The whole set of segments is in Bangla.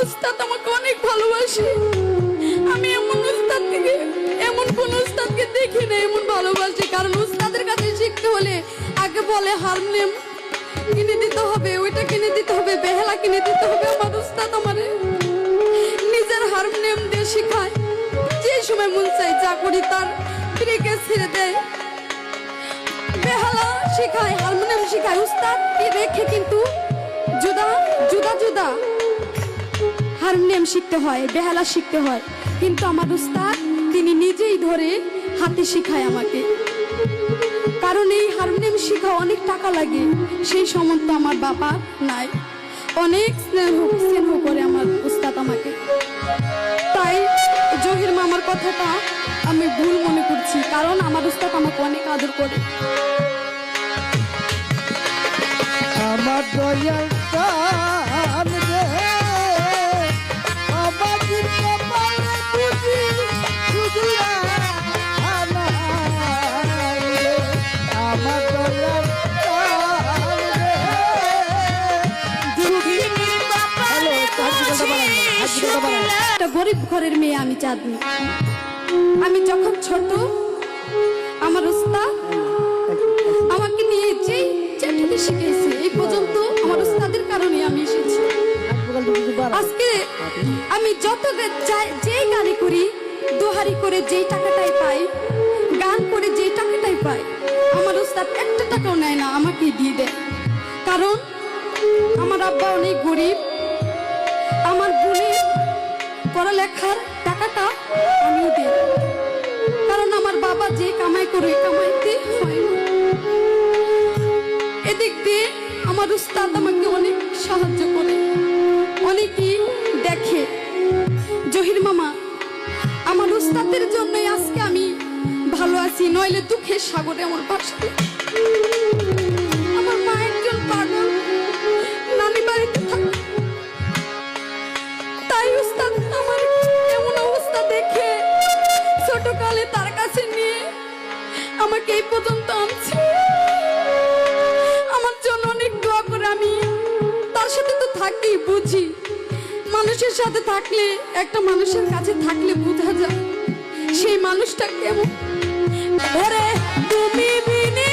উস্তাদ আমাকে অনেক ভালোবাসে। আমি এমন কোন উস্তাদকে দেখি না এমন ভালোবাসে। কারণ উস্তাদের কাছে শিখতে হলে আগে বলে হারমোনিয়াম কিনে দিতে হবে, ওইটা কিনে দিতে হবে, বেহালা কিনে দিতে হবে। আমার উস্তাদ আমারে নিজের হারমোনিয়াম দিয়ে শেখায়। যে সময় মন চাই যা করি তার ব্রেকে ছেড়ে দেয়, বেহালা শেখায়, হারমোনিয়াম শেখায়। উস্তাদ কি রেখে কিন্তু জুদা জুদা জুদা হারমোনিয়াম শিখতে হয়, বেহালা শিখতে হয়। কিন্তু আমার উস্তাদ তিনি নিজেই ধরে হাতে শেখায় আমাকে। কারণ এই হারমোনিয়াম শেখা অনেক টাকা লাগে, সেই সামর্থ্য আমার বাবা নাই। অনেক স্নেহ করে আমার উস্তাদ আমাকে। তাই জহির মামার কথাটা আমি ভুল মনে করছি, কারণ আমার উস্তাদ আমাকে অনেক আদর করে। আমার দয়াল প্রাণ রে, আমাদের কপালে বুঝি শুধুয়া আনাই রে। আমার দয়াল প্রাণ রে, একটা গরিব ঘরের মেয়ে আমি চাঁদনি। আমি যখন ছোট আমার উস্তাদ আমাকে নিয়ে যেটুকু শিখেছে, এই পর্যন্ত আমার উস্তাদের কারণে আমি এসেছি। আজকে আমি যত যেই গানে করি, দোহারি করে যেই টাকাটাই পাই, গান করে যেই টাকাটাই পাই, আমার উস্তাদ একটা টাকাও নেয় না, আমাকে দিয়ে দেয়। কারণ আমার আব্বা অনেক গরিব, আমার বোনের পড়ালেখার টাকাটা আমিও দিই। কারণ আমার বাবা যে কামাই করে কামাইতে হয় না। এদিক দিয়ে আমার উস্তাদ আমাকে অনেক সাহায্য করে, অনেকেই দেখে। জহির মামা, আমার উস্তাদের জন্যই আজকে আমি ভালো আছি, নইলে দুঃখের সাগরে আমার ভাসবে। আমার মা একজন পাগল, নানি বাড়িতে থাকে। তাই উস্তাদ আমার এমন অবস্থা দেখে ছোটকালে তার কাছে নিয়ে আমাকে এই পর্যন্ত আনছে। আমার জন্য অনেক দোয়া করে। আমি তার সাথে তো থাকি, বুঝি মানুষের সাথে থাকলে, একটা মানুষের কাছে থাকলে বোঝা যায় সেই মানুষটা কেমন। ওরে তুমি বিনে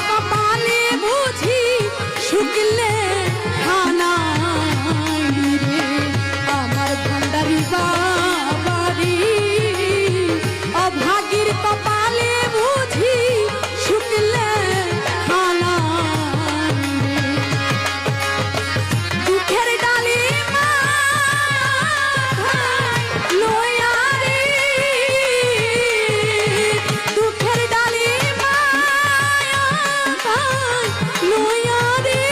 কপালে বুঝি শুকলে খানাই রে। আমার ভান্ডারি বাবারি অভাগীর কপালে বুঝি শুকলে খানাই রে। দুঃখের ডালি মা লয়া রে, দুঃখের ডালি লয়া রে,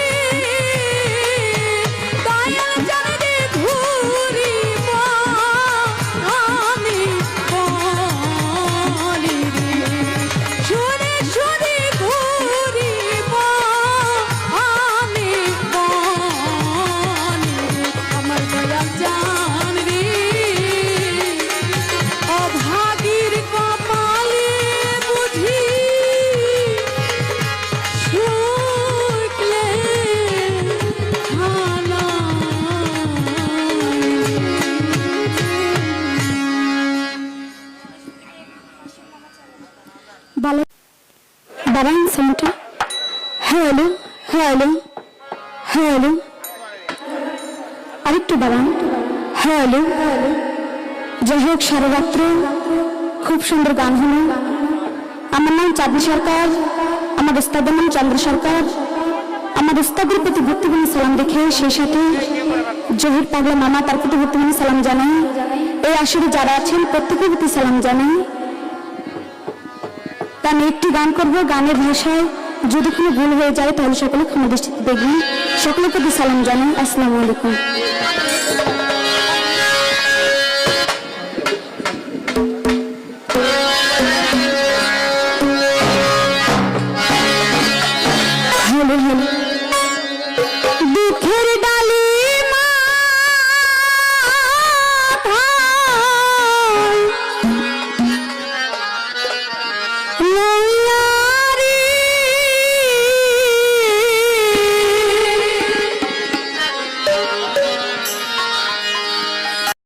দয়াল জানে রে ঘুরিব আমি বলি রে। শুনে শুনে ঘুরিব আমি বলি রে। আমার দয়াল জান রে, অভাগীর কপালে বুঝি শুকলে খানাই। বাবান সামটা হ্যালো হ্যালো হ্যালো, আরেকটু বাবান। হ্যালো, যাই হোক সারা রাত্র খুব সুন্দর গান হলো। আমার নাম চাঁদনি সরকার, আমার উস্তাদের নাম চন্দ্র সরকার। আমার উস্তাদের প্রতি ভক্তিপূর্ণ সালাম রেখে সেই সাথে জহির পাগলা মামা তার প্রতি ভক্তিপূর্ণ সালাম জানাই। এই আসরে যারা আছেন প্রত্যেকের প্রতি সালাম জানাই। আমি একটি গান করব, গানের ভাষায় যদি কোনো ভুল হয়ে যায় তাহলে সকলে ক্ষমা দৃষ্টিতে দেখবেন। সকলের প্রতি সালাম জানাই। আসসালামু আলাইকুম।